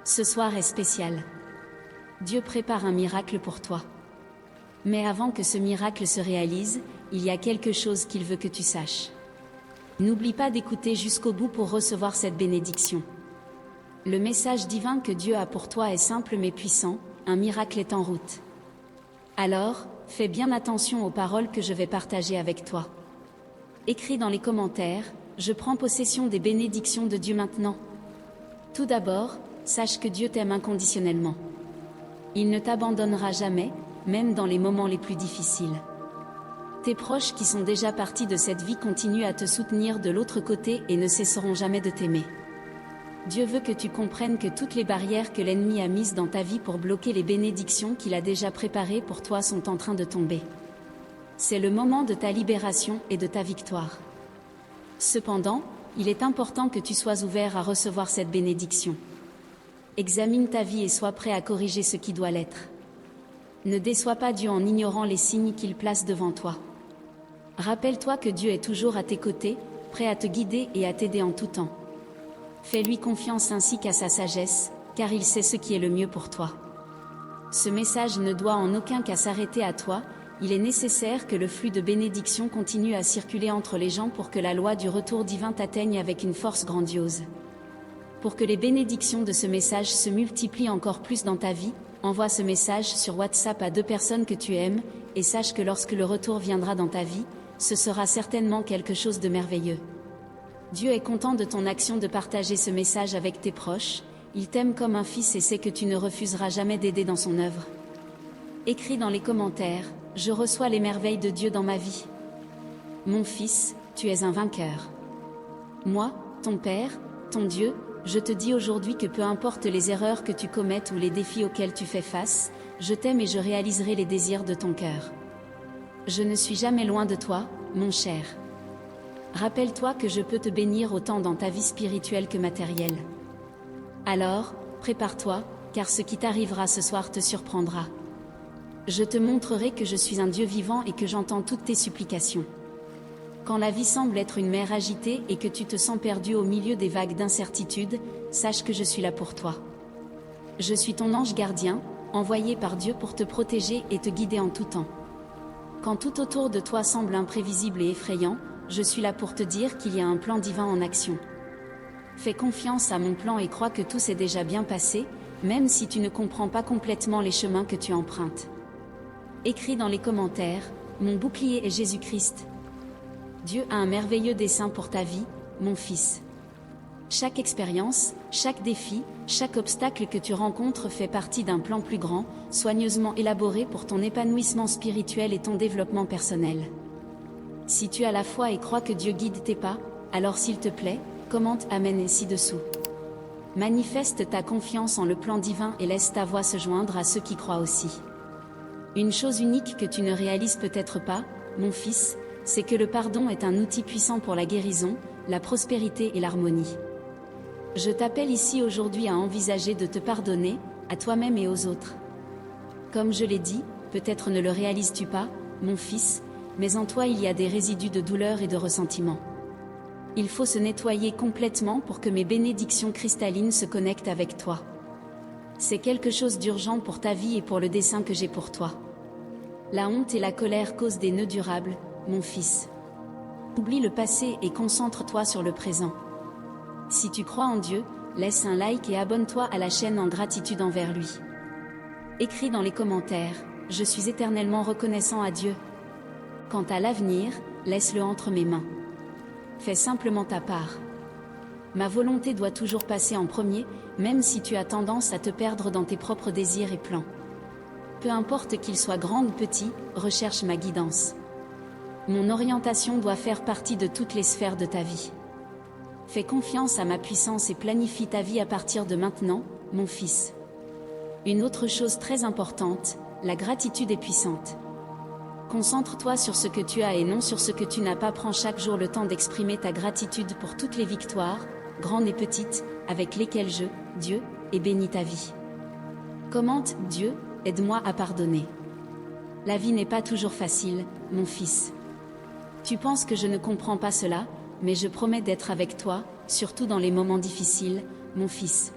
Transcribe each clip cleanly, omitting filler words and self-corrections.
Ce soir est spécial. Dieu prépare un miracle pour toi. Mais avant que ce miracle se réalise, il y a quelque chose qu'il veut que tu saches. N'oublie pas d'écouter jusqu'au bout pour recevoir cette bénédiction. Le message divin que Dieu a pour toi est simple mais puissant, un miracle est en route. Alors, fais bien attention aux paroles que je vais partager avec toi. Écris dans les commentaires, je prends possession des bénédictions de Dieu maintenant. Tout d'abord, sache que Dieu t'aime inconditionnellement. Il ne t'abandonnera jamais, même dans les moments les plus difficiles. Tes proches qui sont déjà partis de cette vie continuent à te soutenir de l'autre côté et ne cesseront jamais de t'aimer. Dieu veut que tu comprennes que toutes les barrières que l'ennemi a mises dans ta vie pour bloquer les bénédictions qu'il a déjà préparées pour toi sont en train de tomber. C'est le moment de ta libération et de ta victoire. Cependant, il est important que tu sois ouvert à recevoir cette bénédiction. Examine ta vie et sois prêt à corriger ce qui doit l'être. Ne déçois pas Dieu en ignorant les signes qu'il place devant toi. Rappelle-toi que Dieu est toujours à tes côtés, prêt à te guider et à t'aider en tout temps. Fais-lui confiance ainsi qu'à sa sagesse, car il sait ce qui est le mieux pour toi. Ce message ne doit en aucun cas s'arrêter à toi, il est nécessaire que le flux de bénédictions continue à circuler entre les gens pour que la loi du retour divin t'atteigne avec une force grandiose. Pour que les bénédictions de ce message se multiplient encore plus dans ta vie, envoie ce message sur WhatsApp à 2 personnes que tu aimes, et sache que lorsque le retour viendra dans ta vie, ce sera certainement quelque chose de merveilleux. Dieu est content de ton action de partager ce message avec tes proches, il t'aime comme un fils et sait que tu ne refuseras jamais d'aider dans son œuvre. Écris dans les commentaires, je reçois les merveilles de Dieu dans ma vie. Mon fils, tu es un vainqueur. Moi, ton Père, ton Dieu, je te dis aujourd'hui que peu importe les erreurs que tu commettes ou les défis auxquels tu fais face, je t'aime et je réaliserai les désirs de ton cœur. Je ne suis jamais loin de toi, mon cher. Rappelle-toi que je peux te bénir autant dans ta vie spirituelle que matérielle. Alors, prépare-toi, car ce qui t'arrivera ce soir te surprendra. Je te montrerai que je suis un Dieu vivant et que j'entends toutes tes supplications. Quand la vie semble être une mer agitée et que tu te sens perdu au milieu des vagues d'incertitude, sache que je suis là pour toi. Je suis ton ange gardien, envoyé par Dieu pour te protéger et te guider en tout temps. Quand tout autour de toi semble imprévisible et effrayant, je suis là pour te dire qu'il y a un plan divin en action. Fais confiance à mon plan et crois que tout s'est déjà bien passé, même si tu ne comprends pas complètement les chemins que tu empruntes. Écris dans les commentaires, mon bouclier est Jésus-Christ. Dieu a un merveilleux dessein pour ta vie, mon fils. Chaque expérience, chaque défi, chaque obstacle que tu rencontres fait partie d'un plan plus grand, soigneusement élaboré pour ton épanouissement spirituel et ton développement personnel. Si tu as la foi et crois que Dieu guide tes pas, alors s'il te plaît, commente Amen et ci-dessous. Manifeste ta confiance en le plan divin et laisse ta voix se joindre à ceux qui croient aussi. Une chose unique que tu ne réalises peut-être pas, mon fils, c'est que le pardon est un outil puissant pour la guérison, la prospérité et l'harmonie. Je t'appelle ici aujourd'hui à envisager de te pardonner, à toi-même et aux autres. Comme je l'ai dit, peut-être ne le réalises-tu pas, mon fils, mais en toi il y a des résidus de douleur et de ressentiment. Il faut se nettoyer complètement pour que mes bénédictions cristallines se connectent avec toi. C'est quelque chose d'urgent pour ta vie et pour le dessein que j'ai pour toi. La honte et la colère causent des nœuds durables, mon fils. Oublie le passé et concentre-toi sur le présent. Si tu crois en Dieu, laisse un like et abonne-toi à la chaîne en gratitude envers lui. Écris dans les commentaires, je suis éternellement reconnaissant à Dieu. Quant à l'avenir, laisse-le entre mes mains. Fais simplement ta part. Ma volonté doit toujours passer en premier, même si tu as tendance à te perdre dans tes propres désirs et plans. Peu importe qu'ils soient grands ou petits, recherche ma guidance. Mon orientation doit faire partie de toutes les sphères de ta vie. Fais confiance à ma puissance et planifie ta vie à partir de maintenant, mon fils. Une autre chose très importante, la gratitude est puissante. Concentre-toi sur ce que tu as et non sur ce que tu n'as pas. Prends chaque jour le temps d'exprimer ta gratitude pour toutes les victoires, grandes et petites, avec lesquelles Dieu, ai béni ta vie. Commente, Dieu, aide-moi à pardonner. La vie n'est pas toujours facile, mon fils. Tu penses que je ne comprends pas cela, mais je promets d'être avec toi, surtout dans les moments difficiles, mon fils.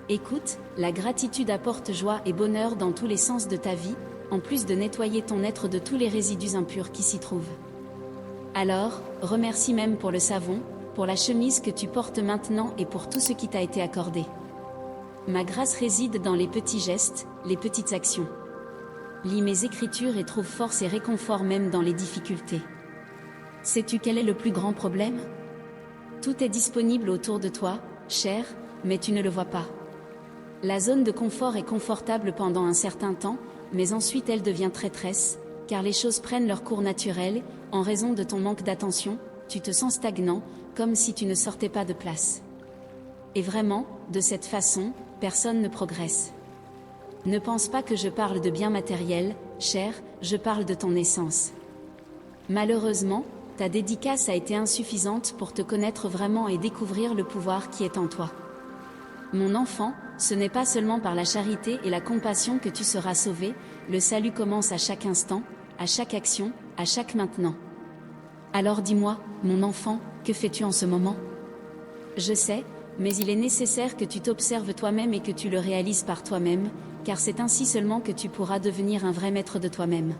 Écoute, la gratitude apporte joie et bonheur dans tous les sens de ta vie, en plus de nettoyer ton être de tous les résidus impurs qui s'y trouvent. Alors, remercie même pour le savon, pour la chemise que tu portes maintenant et pour tout ce qui t'a été accordé. Ma grâce réside dans les petits gestes, les petites actions. Lis mes écritures et trouve force et réconfort même dans les difficultés. Sais-tu quel est le plus grand problème? Tout est disponible autour de toi, cher, mais tu ne le vois pas. La zone de confort est confortable pendant un certain temps, mais ensuite elle devient traîtresse, car les choses prennent leur cours naturel, en raison de ton manque d'attention, tu te sens stagnant, comme si tu ne sortais pas de place. Et vraiment, de cette façon, personne ne progresse. Ne pense pas que je parle de biens matériels, cher, je parle de ton essence. Malheureusement, ta dédicace a été insuffisante pour te connaître vraiment et découvrir le pouvoir qui est en toi. Mon enfant, ce n'est pas seulement par la charité et la compassion que tu seras sauvé, le salut commence à chaque instant, à chaque action, à chaque maintenant. Alors dis-moi, mon enfant, que fais-tu en ce moment? Je sais, mais il est nécessaire que tu t'observes toi-même et que tu le réalises par toi-même, car c'est ainsi seulement que tu pourras devenir un vrai maître de toi-même.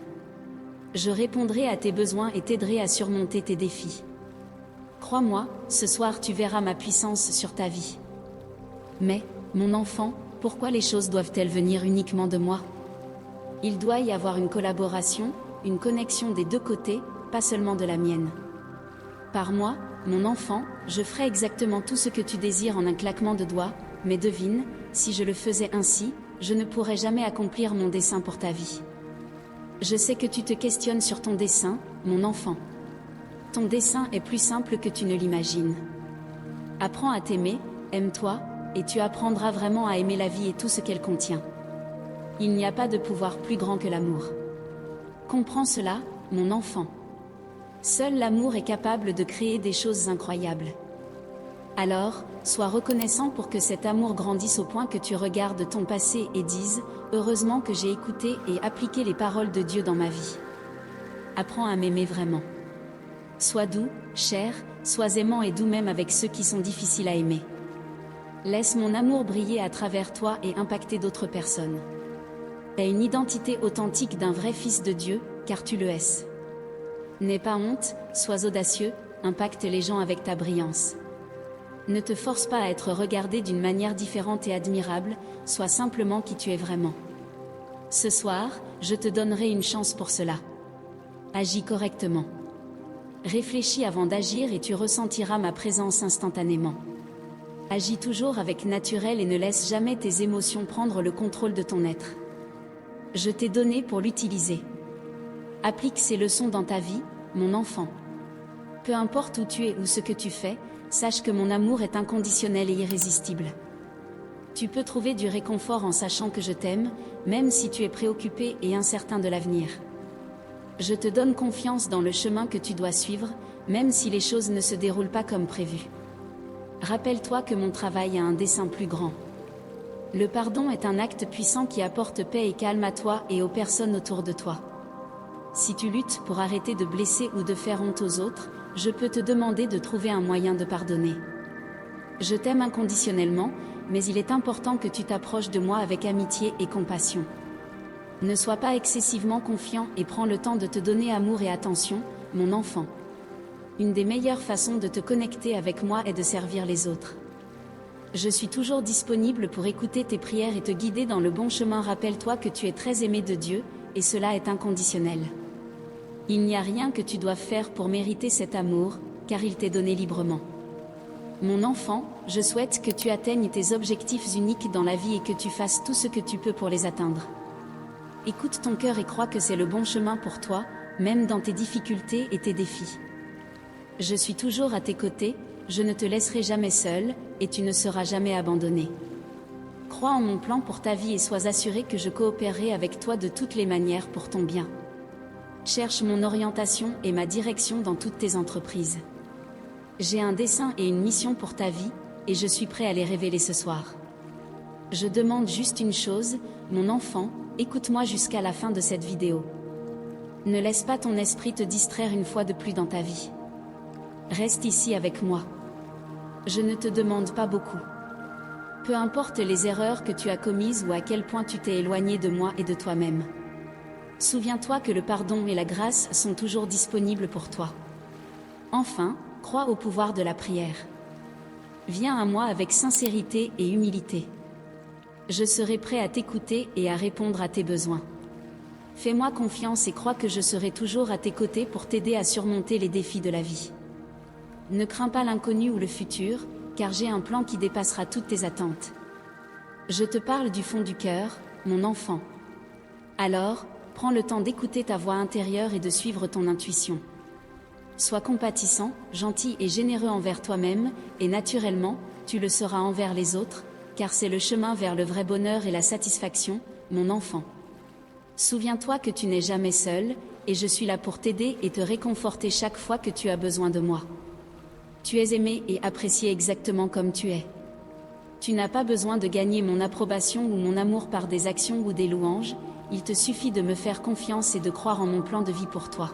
Je répondrai à tes besoins et t'aiderai à surmonter tes défis. Crois-moi, ce soir tu verras ma puissance sur ta vie. Mais, mon enfant, pourquoi les choses doivent-elles venir uniquement de moi? Il doit y avoir une collaboration, une connexion des deux côtés, pas seulement de la mienne. Par moi, mon enfant, je ferai exactement tout ce que tu désires en un claquement de doigts, mais devine, si je le faisais ainsi, je ne pourrais jamais accomplir mon dessein pour ta vie. Je sais que tu te questionnes sur ton dessein, mon enfant. Ton dessein est plus simple que tu ne l'imagines. Apprends à t'aimer, aime-toi, et tu apprendras vraiment à aimer la vie et tout ce qu'elle contient. Il n'y a pas de pouvoir plus grand que l'amour. Comprends cela, mon enfant. Seul l'amour est capable de créer des choses incroyables. Alors, sois reconnaissant pour que cet amour grandisse au point que tu regardes ton passé et dises « Heureusement que j'ai écouté et appliqué les paroles de Dieu dans ma vie. » Apprends à m'aimer vraiment. Sois doux, cher, sois aimant et doux même avec ceux qui sont difficiles à aimer. Laisse mon amour briller à travers toi et impacter d'autres personnes. Aie une identité authentique d'un vrai fils de Dieu, car tu le es. N'aie pas honte, sois audacieux, impacte les gens avec ta brillance. Ne te force pas à être regardé d'une manière différente et admirable, sois simplement qui tu es vraiment. Ce soir, je te donnerai une chance pour cela. Agis correctement. Réfléchis avant d'agir et tu ressentiras ma présence instantanément. Agis toujours avec naturel et ne laisse jamais tes émotions prendre le contrôle de ton être. Je t'ai donné pour l'utiliser. Applique ces leçons dans ta vie, mon enfant. Peu importe où tu es ou ce que tu fais, sache que mon amour est inconditionnel et irrésistible. Tu peux trouver du réconfort en sachant que je t'aime, même si tu es préoccupé et incertain de l'avenir. Je te donne confiance dans le chemin que tu dois suivre, même si les choses ne se déroulent pas comme prévu. Rappelle-toi que mon travail a un dessein plus grand. Le pardon est un acte puissant qui apporte paix et calme à toi et aux personnes autour de toi. Si tu luttes pour arrêter de blesser ou de faire honte aux autres, je peux te demander de trouver un moyen de pardonner. Je t'aime inconditionnellement, mais il est important que tu t'approches de moi avec amitié et compassion. Ne sois pas excessivement confiant et prends le temps de te donner amour et attention, mon enfant. Une des meilleures façons de te connecter avec moi est de servir les autres. Je suis toujours disponible pour écouter tes prières et te guider dans le bon chemin. Rappelle-toi que tu es très aimé de Dieu, et cela est inconditionnel. Il n'y a rien que tu doives faire pour mériter cet amour, car il t'est donné librement. Mon enfant, je souhaite que tu atteignes tes objectifs uniques dans la vie et que tu fasses tout ce que tu peux pour les atteindre. Écoute ton cœur et crois que c'est le bon chemin pour toi, même dans tes difficultés et tes défis. Je suis toujours à tes côtés, je ne te laisserai jamais seul, et tu ne seras jamais abandonné. Crois en mon plan pour ta vie et sois assuré que je coopérerai avec toi de toutes les manières pour ton bien. Cherche mon orientation et ma direction dans toutes tes entreprises. J'ai un dessein et une mission pour ta vie, et je suis prêt à les révéler ce soir. Je demande juste une chose, mon enfant, écoute-moi jusqu'à la fin de cette vidéo. Ne laisse pas ton esprit te distraire une fois de plus dans ta vie. Reste ici avec moi. Je ne te demande pas beaucoup. Peu importe les erreurs que tu as commises ou à quel point tu t'es éloigné de moi et de toi-même. Souviens-toi que le pardon et la grâce sont toujours disponibles pour toi. Enfin, crois au pouvoir de la prière. Viens à moi avec sincérité et humilité. Je serai prêt à t'écouter et à répondre à tes besoins. Fais-moi confiance et crois que je serai toujours à tes côtés pour t'aider à surmonter les défis de la vie. Ne crains pas l'inconnu ou le futur, car j'ai un plan qui dépassera toutes tes attentes. Je te parle du fond du cœur, mon enfant. Alors, prends le temps d'écouter ta voix intérieure et de suivre ton intuition. Sois compatissant, gentil et généreux envers toi-même, et naturellement, tu le seras envers les autres, car c'est le chemin vers le vrai bonheur et la satisfaction, mon enfant. Souviens-toi que tu n'es jamais seul, et je suis là pour t'aider et te réconforter chaque fois que tu as besoin de moi. Tu es aimé et apprécié exactement comme tu es. Tu n'as pas besoin de gagner mon approbation ou mon amour par des actions ou des louanges, il te suffit de me faire confiance et de croire en mon plan de vie pour toi.